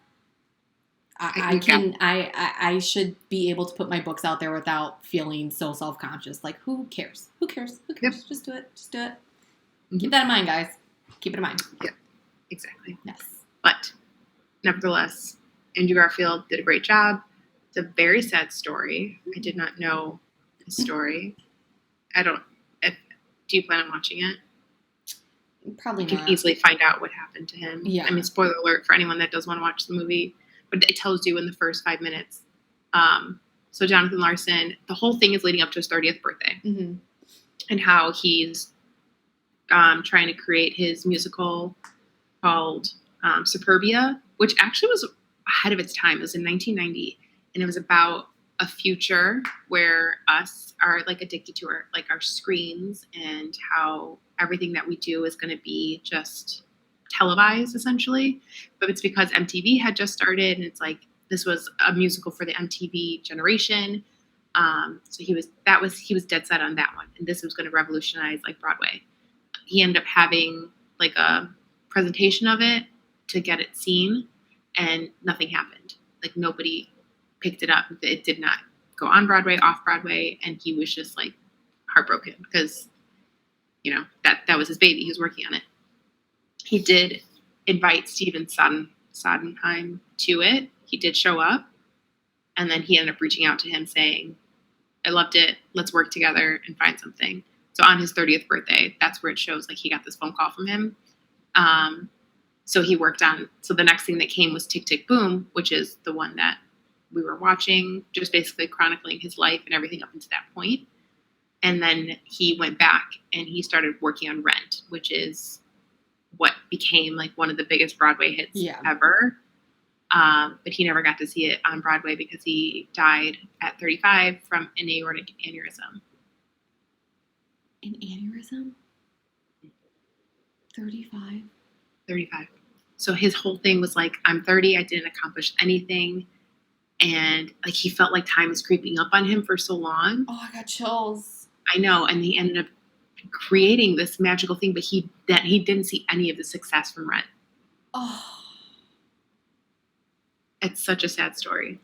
I should be able to put my books out there without feeling so self-conscious. Like, who cares? Yep. Just do it. Mm-hmm. Keep that in mind, guys. Keep it in mind. Yeah, exactly. Yes. But nevertheless, Andrew Garfield did a great job. It's a very sad story. I did not know his story. Do you plan on watching it? Probably not. You can easily find out what happened to him. Yeah. I mean, spoiler alert for anyone that does want to watch the movie, but it tells you in the first 5 minutes. So Jonathan Larson, the whole thing is leading up to his 30th birthday, mm-hmm. and how he's trying to create his musical called Superbia, which actually was ahead of its time. It was in 1990, and it was about a future where us are like addicted to our screens, and how everything that we do is going to be just televised essentially. But it's because MTV had just started, and it's like This was a musical for the MTV generation. So he was dead set on that one, and this was going to revolutionize like Broadway. He ended up having like a presentation of it to get it seen, and nothing happened. Like nobody picked it up. It did not go on Broadway, off Broadway, and he was just like heartbroken because that was his baby. He was working on it. He did invite Stephen Sondheim to it. He did show up, and then he ended up reaching out to him saying, I loved it. Let's work together and find something. So on his 30th birthday, that's where it shows like he got this phone call from him. So he worked on, so the next thing that came was Tick, Tick, Boom, which is the one that we were watching, just basically chronicling his life and everything up until that point. And then he went back and he started working on Rent, which is what became like one of the biggest Broadway hits ever. But he never got to see it on Broadway because he died at 35 from an aortic aneurysm. An aneurysm? 35? 35. So his whole thing was like, I'm 30, I didn't accomplish anything. And like he felt like time was creeping up on him for so long. Oh, I got chills. I know. And he ended up creating this magical thing, but he didn't see any of the success from Rent. Oh. It's such a sad story.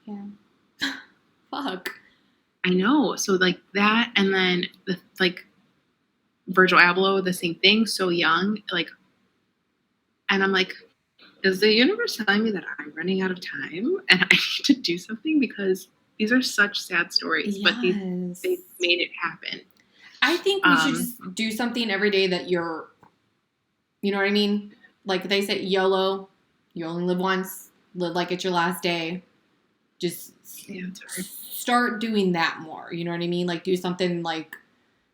Yeah. Fuck. I know. So like that, and then Virgil Abloh, the same thing, so young, like, and I'm like, is the universe telling me that I'm running out of time and I need to do something? Because these are such sad stories, but they made it happen. I think we should just do something every day that you know what I mean? Like they say, YOLO, you only live once, live like it's your last day. Just start doing that more. You know what I mean? Like do something like,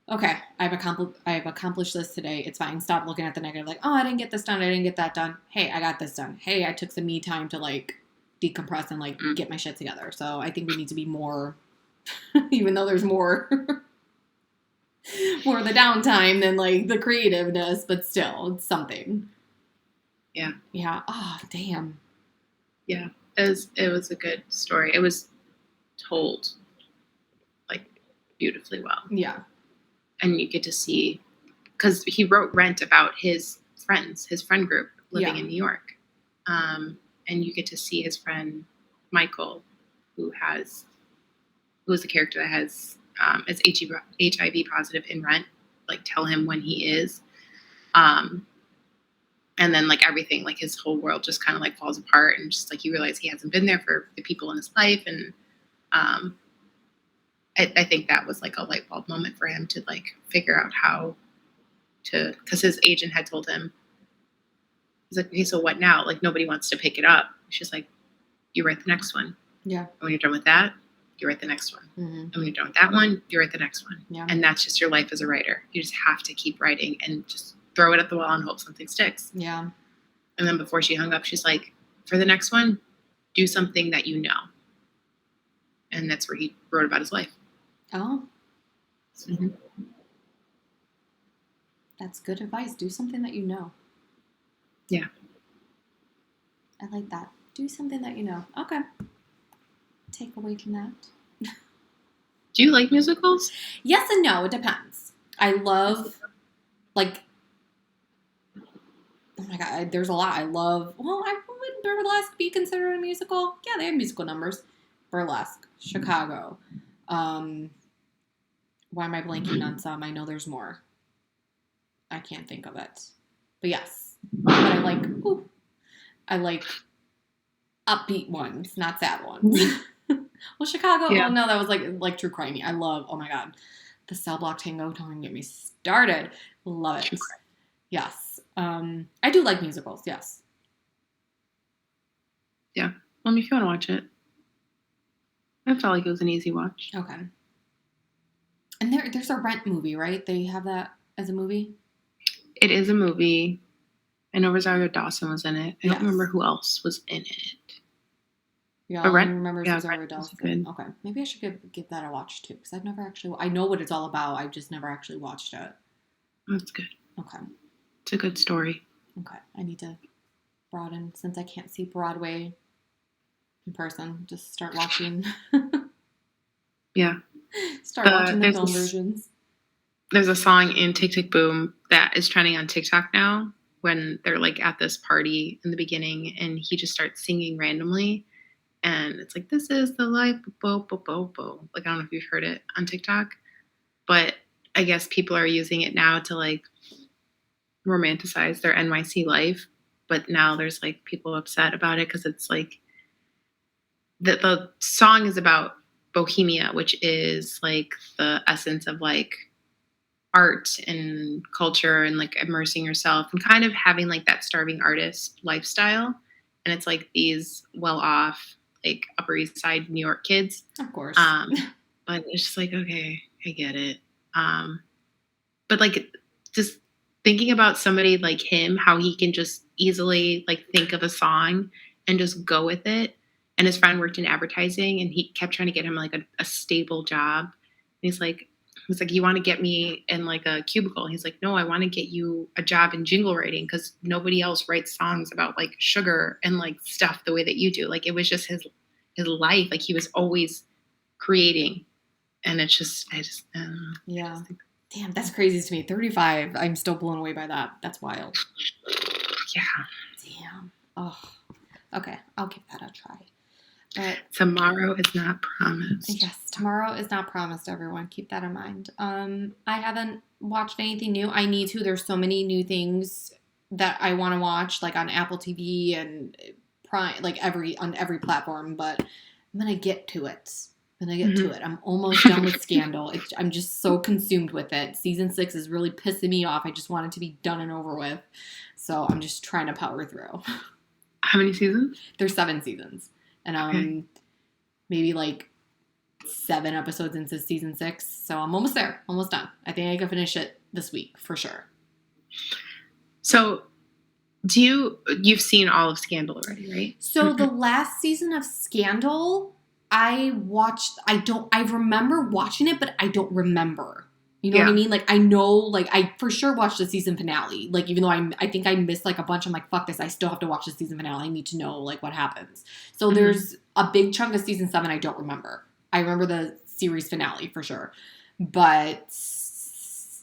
okay, I've accomplished this today. It's fine. Stop looking at the negative. Like, oh, I didn't get this done. I didn't get that done. Hey, I got this done. Hey, I took some me time to like decompress and like get my shit together. So I think we need to be more, even though there's more of the downtime than like the creativeness, but still, it's something. Yeah. Yeah. Oh, damn. Yeah. It was a good story. It was told like beautifully well. Yeah. And you get to see, because he wrote Rent about his friends, his friend group living in New York. And you get to see his friend Michael, who is the character that is HIV positive in Rent, like tell him when he is. And then like everything, like his whole world just kind of like falls apart, and just like you realize he hasn't been there for the people in his life. And I think that was like a light bulb moment for him to like figure out how to, because his agent had told him, he's like, okay, so what now? Like nobody wants to pick it up. She's like, you write the next one. Yeah. And when you're done with that, you write the next one. Mm-hmm. And when you're done with that one, you write the next one. Yeah. And that's just your life as a writer. You just have to keep writing and just throw it at the wall and hope something sticks. Yeah. And then before she hung up, she's like, for the next one, do something that you know. And that's where he wrote about his life. Oh. Mm-hmm. That's good advice. Do something that you know. Yeah. I like that. Do something that you know. Okay. Take away from that. Do you like musicals? Yes and no. It depends. I love, like, oh my God, there's a lot I love. Well, would Burlesque be considered a musical? Yeah, they have musical numbers. Burlesque, Chicago. Why am I blanking on some? I know there's more. I can't think of it. But yes. But I like upbeat ones, not sad ones. Well, Chicago, yeah. Oh no, that was like true crimey. I love, oh my God, the Cell Block Tango. Don't get me started. Love it. Yes. I do like musicals, yes. Yeah. Well, if you want to watch it. I felt like it was an easy watch. Okay. And there's a Rent movie, right? They have that as a movie? It is a movie. I know Rosario Dawson was in it. I don't remember who else was in it. Yeah, I remember Rosario Dawson. Okay. Maybe I should give that a watch too, because I've never actually, I know what it's all about. I've just never actually watched it. That's good. Okay. It's a good story. Okay. I need to broaden since I can't see Broadway in person. Just start watching. Yeah. Start watching the film versions. There's a song in Tick Tick Boom that is trending on TikTok now when they're like at this party in the beginning and he just starts singing randomly. And it's like, this is the life, bo, bo, bo, bo. Like, I don't know if you've heard it on TikTok, but I guess people are using it now to like romanticize their NYC life. But now there's like people upset about it because it's like the song is about Bohemia, which is like the essence of like art and culture and like immersing yourself and kind of having like that starving artist lifestyle. And it's like these well-off, like Upper East Side New York kids. Of course. But it's just like, okay, I get it. But like just thinking about somebody like him, how he can just easily like think of a song and just go with it. And his friend worked in advertising and he kept trying to get him like a stable job. And he's like, you want to get me in like a cubicle? And he's like, no, I want to get you a job in jingle writing because nobody else writes songs about like sugar and like stuff the way that you do. Like it was just his life. Like he was always creating. And it's just, yeah. Damn, that's crazy to me. 35. I'm still blown away by that. That's wild. Yeah. Damn. Oh. Okay, I'll give that a try. But tomorrow is not promised. Yes, tomorrow is not promised, everyone. Keep that in mind. I haven't watched anything new. I need to. There's so many new things that I want to watch, like on Apple TV and Prime, like on every platform, but I'm going to get to it. I'm almost done with Scandal. I'm just so consumed with it. Season 6 is really pissing me off. I just want it to be done and over with. So I'm just trying to power through. How many seasons? There's 7 seasons. And maybe like 7 episodes into season 6. So I'm almost there. Almost done. I think I can finish it this week for sure. So you've seen all of Scandal already, right? So the last season of Scandal, I remember watching it, but I don't remember. You know what I mean? Like, I know, like, I for sure watched the season finale. Like, even though I think I missed, like, a bunch. I'm like, fuck this. I still have to watch the season finale. I need to know, like, what happens. So there's a big chunk of season 7 I don't remember. I remember the series finale for sure. But,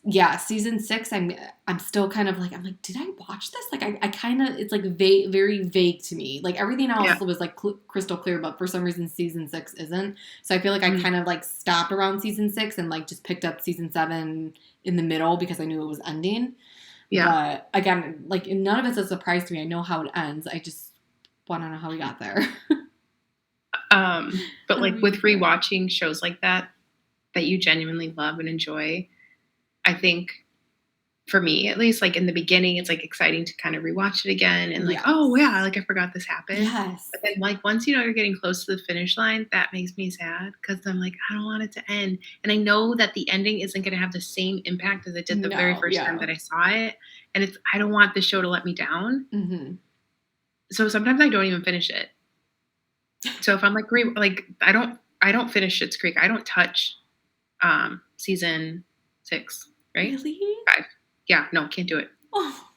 yeah, season 6, I'm still kind of like, I'm like, did I watch this? Like, I kind of, it's, like, very vague to me. Like, everything else was, like, crystal clear, but for some reason season 6 isn't. So I feel like I kind of, like, stopped around season 6 and, like, just picked up season 7 in the middle because I knew it was ending. Yeah. But, again, like, none of it's a surprise to me. I know how it ends. I just want to know how we got there. But, like, with rewatching shows like that you genuinely love and enjoy, I think for me, at least, like in the beginning, it's like exciting to kind of rewatch it again and like, oh yeah, like I forgot this happened. Yes. But then like once you know you're getting close to the finish line, that makes me sad because I'm like, I don't want it to end. And I know that the ending isn't going to have the same impact as it did the very first time that I saw it. And I don't want the show to let me down. Mm-hmm. So sometimes I don't even finish it. So if I'm like, I don't finish Schitt's Creek. I don't touch season 6. Right? Really? 5. Yeah, no, can't do it. Oh.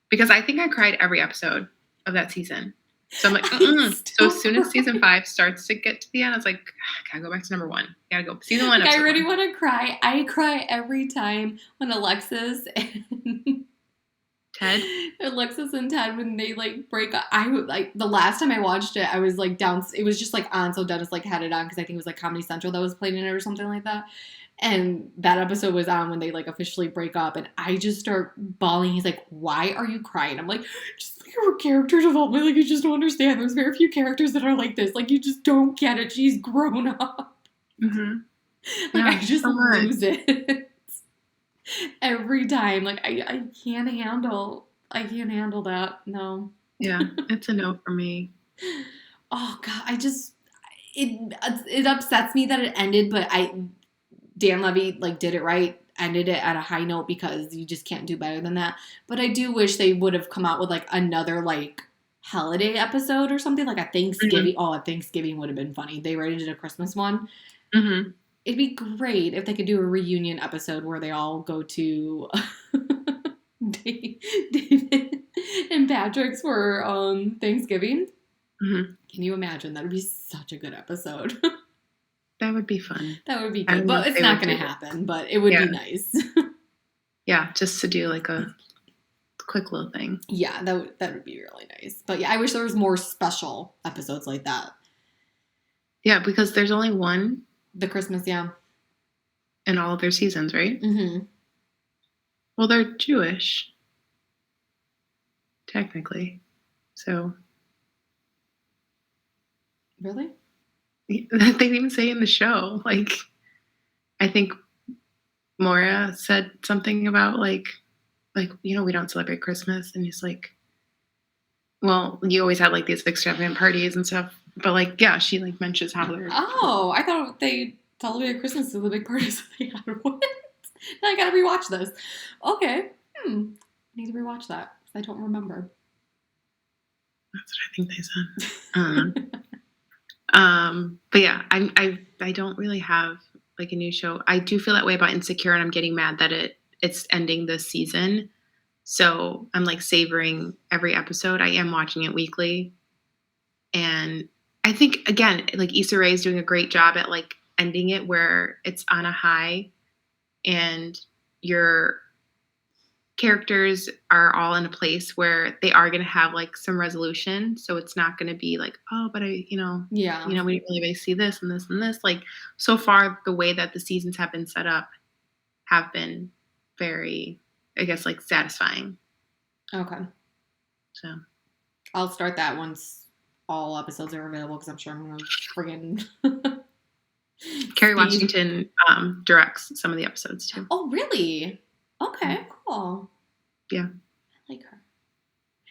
Because I think I cried every episode of that season. So I'm like, So as soon as season 5 starts to get to the end, I was like, I gotta go back to number 1. Gotta go. Season 1, I already want to cry. I cry every time when Alexis and Ted, when they like break up. I like the last time I watched it, I was like down. It was just like on, so Dennis like had it on because I think it was like Comedy Central that was playing in it or something like that. And that episode was on when they, like, officially break up. And I just start bawling. He's like, why are you crying? I'm like, just like her character development. Like, you just don't understand. There's very few characters that are like this. Like, you just don't get it. She's grown up. Mm-hmm. Like, I just lose it. Every time. Like, I can't handle that. No. Yeah, it's a no for me. Oh, God. It upsets me that it ended, but Dan Levy, like, did it right, ended it at a high note because you just can't do better than that. But I do wish they would have come out with, like, another, like, holiday episode or something, like a Thanksgiving. Mm-hmm. Oh, a Thanksgiving would have been funny. They already did a Christmas one. Mm-hmm. It'd be great if they could do a reunion episode where they all go to David and and Patrick's for Thanksgiving. Mm-hmm. Can you imagine? That would be such a good episode. That would be fun. That would be good. But it's not going to happen, but it would be nice. Yeah, just to do like a quick little thing. Yeah, that would be really nice. But yeah, I wish there was more special episodes like that. Yeah, because there's only one. The Christmas, yeah. In all of their seasons, right? Mm-hmm. Well, they're Jewish. Technically. So. Really? They didn't even say in the show. Like, I think Moira said something about like, we don't celebrate Christmas. And he's like, well, you always had like these extravagant parties and stuff. But like, yeah, she like mentions how they're. Oh, I thought they celebrated Christmas to the big parties they had. What? Now I gotta rewatch this. Okay. I need to rewatch that because I don't remember. That's what I think they said. But yeah, I don't really have like a new show. I do feel that way about Insecure, and I'm getting mad that it's ending this season. So I'm like savoring every episode. I am watching it weekly, and I think again, like Issa Rae is doing a great job at like ending it where it's on a high, and your characters are all in a place where they are going to have like some resolution. So it's not going to be like, oh, but we didn't really see this and this and this. Like so far, the way that the seasons have been set up have been very, I guess, like satisfying. Okay. So I'll start that once all episodes are available because I'm sure I'm going to friggin' Kerry Washington directs some of the episodes too. Oh, really? Okay, cool. Yeah. I like her.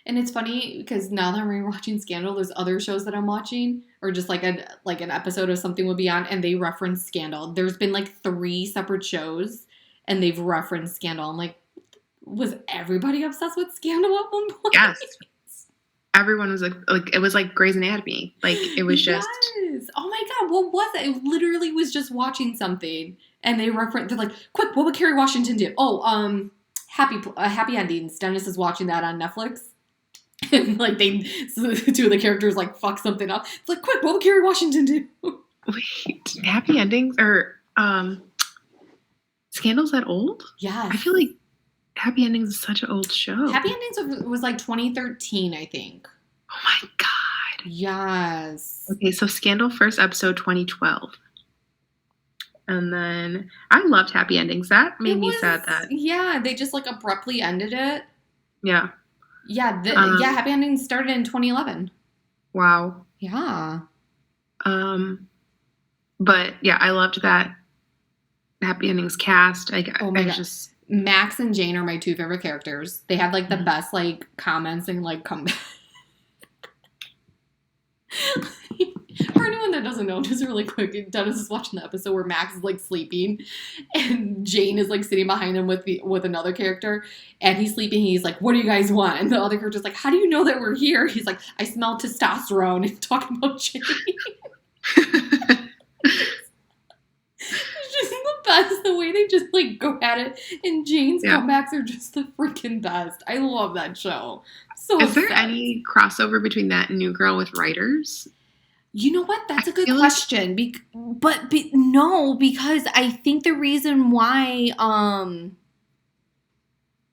And it's funny because now that I'm rewatching Scandal, there's other shows that I'm watching, or just like an episode of something will be on, and they reference Scandal. There's been like 3 separate shows, and they've referenced Scandal. I'm like, was everybody obsessed with Scandal at one point? Yes. Everyone was like it was like Grey's Anatomy. Like it was just. Oh my god, what was it? It literally was just watching something, and they're like, quick, what would Kerry Washington do? Oh, Happy Endings. Dennis is watching that on Netflix, and like 2 of the characters like fuck something up. It's like, quick, what would Kerry Washington do? Wait, Happy Endings or Scandal's that old? Yeah, I feel like Happy Endings is such an old show. Happy Endings was like 2013, I think. Oh my god. Yes. Okay, so Scandal first episode 2012. And then I loved Happy Endings. That made me sad that. Yeah, they just like abruptly ended it. Yeah. Yeah, Happy Endings started in 2011. Wow. Yeah. But yeah, I loved that Happy Endings cast. Oh my god. Max and Jane are my 2 favorite characters. They had like the best like comments and like comeback. For anyone that doesn't know, just really quick, Dennis is watching the episode where Max is like sleeping, and Jane is like sitting behind him with another character, and he's sleeping. He's like, "What do you guys want?" And the other character's like, "How do you know that we're here?" He's like, "I smell testosterone." And talking about Jane. It's just the best the way they just like go at it, and Jane's comebacks are just the freaking best. I love that show. So is there any crossover between that and New Girl with writers? You know what? That's a good question. No, because I think the reason why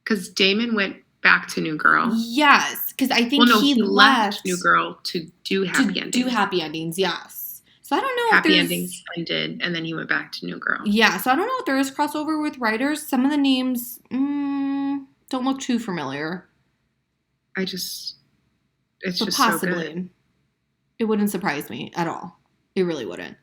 because Damon went back to New Girl. Yes, because I think he left New Girl to do Happy Endings. Do Happy Endings, yes. So I don't know Happy Endings ended, and then he went back to New Girl. Yeah, so I don't know if there is crossover with writers. Some of the names don't look too familiar. It's but just possibly. So good. It wouldn't surprise me at all. It really wouldn't.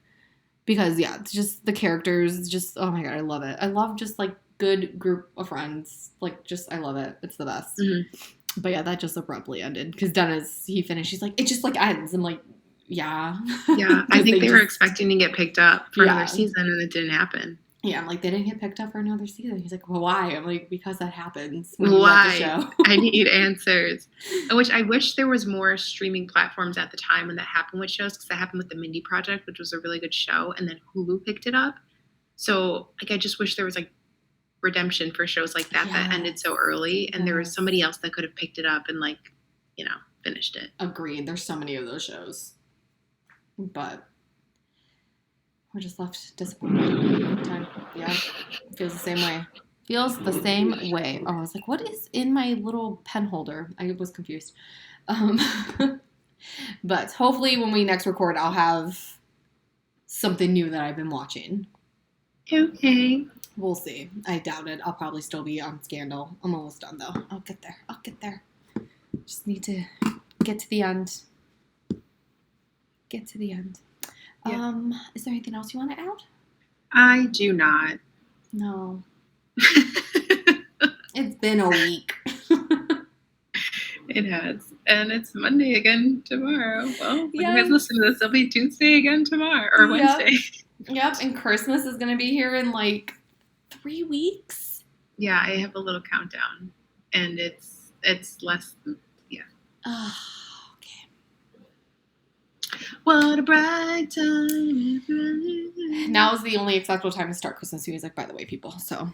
Because, yeah, it's just the characters. Just, oh my god, I love it. I love just, like, good group of friends. Like, just, I love it. It's the best. Mm-hmm. But, yeah, that just abruptly ended. Because Dennis, he finished. He's like, it just, like, ends. I'm like, yeah. Yeah, I think they were expecting to get picked up for another season, and it didn't happen. Yeah, I'm like, they didn't get picked up for another season. He's like, well, why? I'm like, because that happens. Why? I need answers. Which I wish there was more streaming platforms at the time when that happened with shows, because that happened with the Mindy Project, which was a really good show, and then Hulu picked it up. So, like, I just wish there was, like, redemption for shows like that that ended so early, and there was somebody else that could have picked it up and, like, finished it. Agreed. There's so many of those shows. But we're just left disappointed every time. Yeah. Feels the same way. Feels the same way. Oh, I was like, what is in my little pen holder? I was confused. But hopefully when we next record, I'll have something new that I've been watching. Okay. We'll see. I doubt it. I'll probably still be on Scandal. I'm almost done, though. I'll get there. Just need to get to the end. Yeah. Is there anything else you want to add? I do not. No. It's been a week. It has. And it's Monday again tomorrow. Well, when you guys listen to this, it'll be Tuesday again tomorrow. Or Wednesday. Yep. And Christmas is going to be here in like 3 weeks. Yeah, I have a little countdown. And it's less than, Oh, okay. What a bright time. Now is the only acceptable time to start Christmas music, by the way, people. So,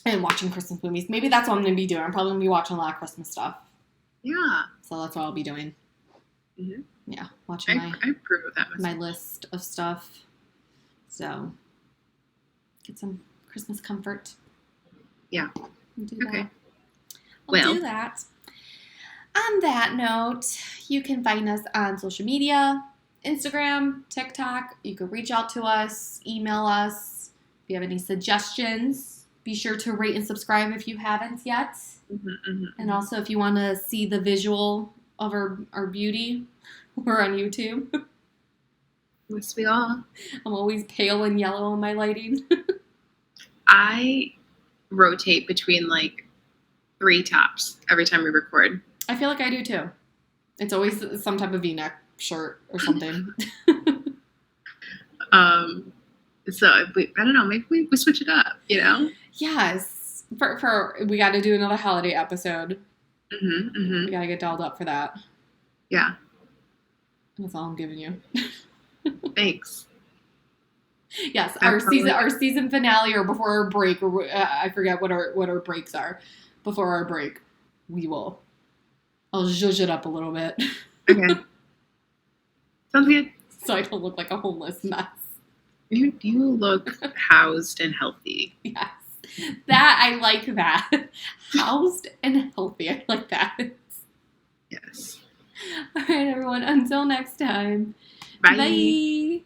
and watching Christmas movies. Maybe that's what I'm going to be doing. I'm probably going to be watching a lot of Christmas stuff. Yeah. So that's what I'll be doing. Mm-hmm. Yeah, watching I approve of that my list of stuff. So, get some Christmas comfort. Yeah. Do okay. I'll do that. On that note, you can find us on social media, Instagram, TikTok. You can reach out to us, email us. If you have any suggestions, be sure to rate and subscribe if you haven't yet. And also, if you want to see the visual of our beauty, we're on YouTube. Yes, we are. I'm always pale and yellow in my lighting. I rotate between like 3 tops every time we record. I feel like I do too. It's always some type of V-neck shirt or something. So I don't know, maybe we switch it up, Yes. For we got to do another holiday episode. We got to get dolled up for that. Yeah. That's all I'm giving you. Thanks. Yes, our season finale or before our break, or I forget what our breaks are. Before our break, I'll zhuzh it up a little bit. Okay. Sounds good. So I don't look like a homeless mess. You look housed and healthy. Yes. That, I like that. Housed and healthy. I like that. Yes. All right, everyone. Until next time. Bye. Bye.